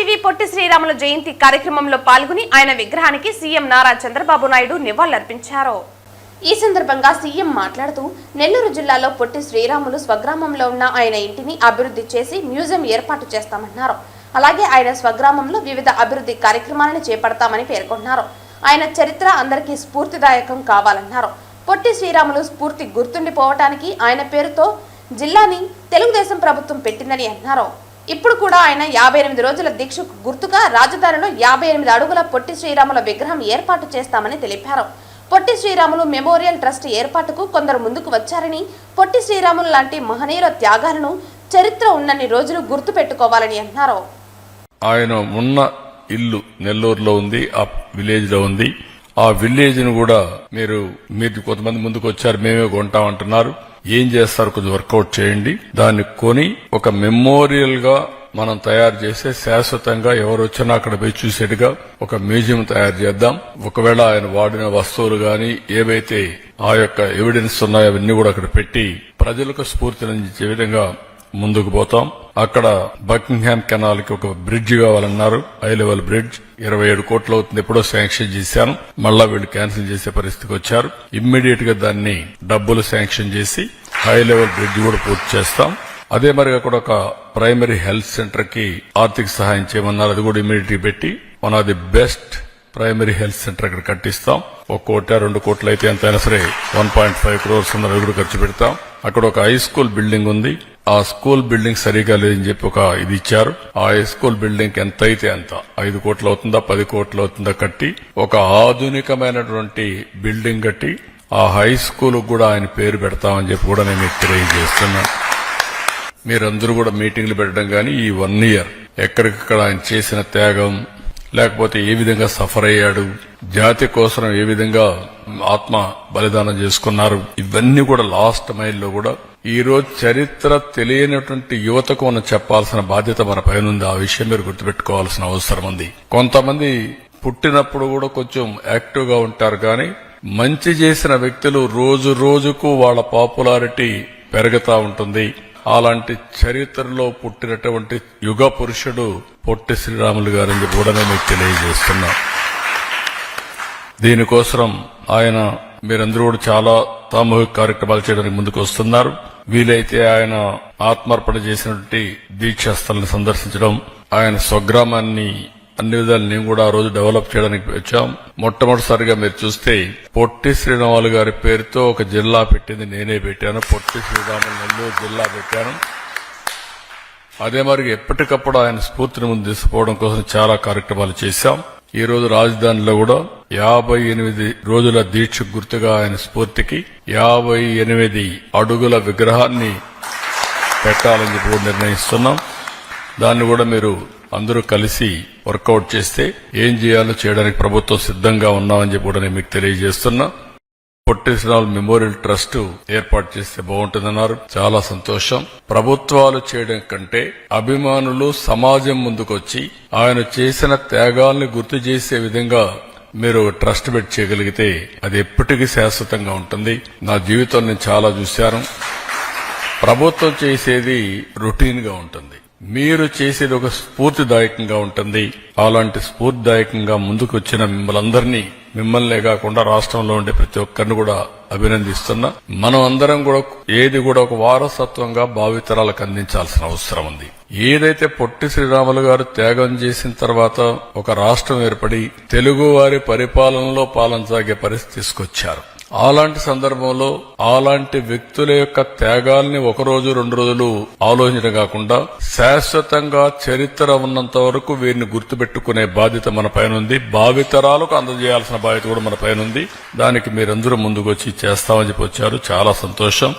చిరంజీవి పొట్టి శ్రీరాములు జయంతి కార్యక్రమంలో పాల్గొని ఆయన విగ్రహానికి సీఎం నారా చంద్రబాబు నాయుడు నివాళులర్పించారు. ఈ సందర్భంగా సీఎం మాట్లాడుతూ నెల్లూరు జిల్లాలో పొట్టి శ్రీరాములు స్వగ్రామంలో ఉన్న ఆయన ఇంటిని అభివృద్ధి చేసి మ్యూజియం ఏర్పాటు చేస్తామన్నారు. అలాగే ఆయన స్వగ్రామంలో వివిధ అభివృద్ధి కార్యక్రమాలను చేపడతామని పేర్కొన్నారు. ఆయన చరిత్ర అందరికీ స్ఫూర్తిదాయకం కావాలన్నారు. పొట్టి శ్రీరాములు స్ఫూర్తి గుర్తుండిపోవటానికి ఆయన పేరుతో జిల్లాని తెలుగుదేశం ప్రభుత్వం పెట్టిందని అన్నారు. ఇప్పుడు కూడా ఆయన 58 రోజుల దీక్షకు గుర్తుగా రాజధానిలో 58 అడుగుల పొట్టి శ్రీరాముల విగ్రహం ఏర్పాటు చేస్తామని తెలిపారు. పొట్టి శ్రీరాములు మెమోరియల్ ట్రస్ట్ ఏర్పాటుకు కొందరు ముందుకు వచ్చారని, పొట్టి శ్రీరాములు లాంటి మహనీయుల త్యాగాలను చరిత్ర ఉన్నన్ని రోజులు గుర్తు పెట్టుకోవాలని అన్నారు. ఆయన ఉన్న ఇల్లు నెల్లూరులో ఉంది, ఆ విలేజ్ లో ఉంది. ఆ విలేజ్ ను కూడా మీరు కొంతమంది ముందుకు వచ్చారు, మేమే కొంటామంటున్నారు. ఏం చేస్తారు, కొంచెం వర్కౌట్ చేయండి. దాన్ని కొని ఒక మెమోరియల్ గా మనం తయారు చేసే, శాశ్వతంగా ఎవరు వచ్చినా అక్కడ పోయి చూసేట్టుగా ఒక మ్యూజియం తయారు చేద్దాం. ఒకవేళ ఆయన వాడిన వస్తువులు గాని ఏవైతే ఆ యొక్క ఎవిడెన్స్ ఉన్నాయో అవన్నీ కూడా అక్కడ పెట్టి ప్రజలకు స్ఫూర్తినిచ్చే విధంగా ముందుకు పోతాం. అక్కడ బకింగ్హామ్ కెనాల్ కి ఒక బ్రిడ్జ్ కావాలన్నారు, హై లెవెల్ బ్రిడ్జ్. 27 కోట్లు అవుతుంది, ఎప్పుడో శాంక్షన్ చేశాను. మళ్ళా వీళ్ళు క్యాన్సిల్ చేసే పరిస్థితికి వచ్చారు. ఇమ్మీడియట్ గా దాన్ని డబ్బులు శాంక్షన్ చేసి హై లెవెల్ బ్రిడ్జ్ కూడా పూర్తి చేస్తాం. అదే మరి అక్కడ ఒక ప్రైమరీ హెల్త్ సెంటర్ కి ఆర్థిక సహాయం చేయమన్నారు, అది కూడా ఇమ్మీడియట్ పెట్టి one of the best primary health centre అక్కడ కట్టిస్తాం. 1 కోటి 2 కోట్లు అయితే ఎంతైనా సరే 1.5 crores ఉన్నది కూడా ఖర్చు పెడతాం. అక్కడ ఒక హై స్కూల్ బిల్డింగ్ ఉంది, ఆ స్కూల్ బిల్డింగ్ సరిగా లేదని చెప్పి ఒక ఇది ఇచ్చారు. ఆ హై స్కూల్ బిల్డింగ్ ఎంత అయితే అంత 5 కోట్లు అవుతుందా 10 కోట్లు అవుతుందా కట్టి ఒక ఆధునికమైనటువంటి బిల్డింగ్ కట్టి ఆ హై స్కూల్ కూడా ఆయన పేరు పెడతామని చెప్పి కూడా నేను మీకు తెలియజేస్తున్నాను. మీరందరూ కూడా మీటింగ్లు పెట్టడం గానీ ఈ 1 year ఎక్కడికక్కడ ఆయన చేసిన త్యాగం, లేకపోతే ఏ విధంగా సఫర్ అయ్యాడు, జాతి కోసం ఏ విధంగా ఆత్మ బలిదానం చేసుకున్నారు, ఇవన్నీ కూడా లాస్ట్ మైల్ లో కూడా ఈ రోజు చరిత్ర తెలియనటువంటి యువతకు మనం చెప్పాల్సిన బాధ్యత మన పైన ఉంది. ఆ విషయం మీరు గుర్తుపెట్టుకోవాల్సిన అవసరం ఉంది. కొంతమంది పుట్టినప్పుడు కూడా కొంచెం యాక్టివ్ గా ఉంటారు, కానీ మంచి చేసిన వ్యక్తులు రోజు రోజుకు వాళ్ళ పాపులారిటీ పెరుగుతా ఉంటుంది. అలాంటి చరిత్రలో పుట్టినటువంటి యుగ పురుషుడు పొట్టి శ్రీరాములు గారని కూడా మీకు తెలియజేస్తున్నా. దీనికోసం ఆయన మీరందరూ కూడా చాలా సామూహిక కార్యక్రమాలు చేయడానికి ముందుకు వస్తున్నారు. వీలైతే ఆయన ఆత్మార్పణ చేసినటువంటి దీక్షాస్థలను సందర్శించడం, ఆయన స్వగ్రామాన్ని అన్ని విధాలు నేను కూడా ఆ రోజు డెవలప్ చేయడానికి వచ్చాం. మొట్టమొదటిసారిగా మీరు చూస్తే పొట్టి శ్రీరాములు గారి పేరుతో ఒక జిల్లా పెట్టింది నేనే పెట్టాను. పొట్టి శ్రీరాములు నెల్లూరు జిల్లా పెట్టాను. అదే మరి ఎప్పటికప్పుడు ఆయన స్ఫూర్తిని ముందు తీసుకుపోవడం కోసం చాలా కార్యక్రమాలు చేశాం. ఈ రోజు రాజధానిలో కూడా 58 రోజుల దీక్ష గుర్తుగా ఆయన స్ఫూర్తికి 58 అడుగుల విగ్రహాన్ని పెట్టాలని చెప్పి నిర్ణయిస్తున్నాం. దాన్ని కూడా మీరు అందరూ కలిసి వర్కౌట్ చేస్తే ఏం చేయాలో చేయడానికి ప్రభుత్వం సిద్ధంగా ఉన్నామని చెప్పి కూడా నేను మీకు తెలియజేస్తున్నా. పొట్టి శ్రీరాములు మెమోరియల్ ట్రస్ట్ ఏర్పాటు చేస్తే బాగుంటుందన్నారు. చాలా సంతోషం. ప్రభుత్వాలు చేయడం కంటే అభిమానులు సమాజం ముందుకొచ్చి ఆయన చేసిన త్యాగాల్ని గుర్తు చేసే విధంగా మీరు ట్రస్ట్ పెట్టి చేయగలిగితే అది ఎప్పటికీ శాశ్వతంగా ఉంటుంది. నా జీవితం నేను చాలా చూశాను. ప్రభుత్వం చేసేది రొటీన్ గా ఉంటుంది, మీరు చేసేది ఒక స్ఫూర్తిదాయకంగా ఉంటుంది. అలాంటి స్ఫూర్తిదాయకంగా ముందుకు వచ్చిన మిమ్మల్నే కాకుండా రాష్ట్రంలో ఉండే ప్రతి ఒక్కరిని కూడా అభినందిస్తున్నా. మనం అందరం కూడా ఏది కూడా ఒక వారసత్వంగా భావితరాలకు అందించాల్సిన అవసరం ఉంది. ఏదైతే పొట్టి శ్రీరాములు గారు త్యాగం చేసిన తర్వాత ఒక రాష్ట్రం ఏర్పడి తెలుగు వారి పరిపాలనలో పాలన సాగే పరిస్థితి తీసుకొచ్చారు. అలాంటి సందర్భంలో అలాంటి వ్యక్తుల యొక్క త్యాగాల్ని 1 రోజు 2 రోజులు ఆలోచించడం కాకుండా శాశ్వతంగా చరిత్ర ఉన్నంత వరకు వీరిని గుర్తుపెట్టుకునే బాధ్యత మన పైన ఉంది. భావితరాలకు అందజేయాల్సిన బాధ్యత కూడా మన పైన ఉంది. దానికి మీరందరూ ముందుకు వచ్చి చేస్తామని చెప్పి వచ్చారు. చాలా సంతోషం.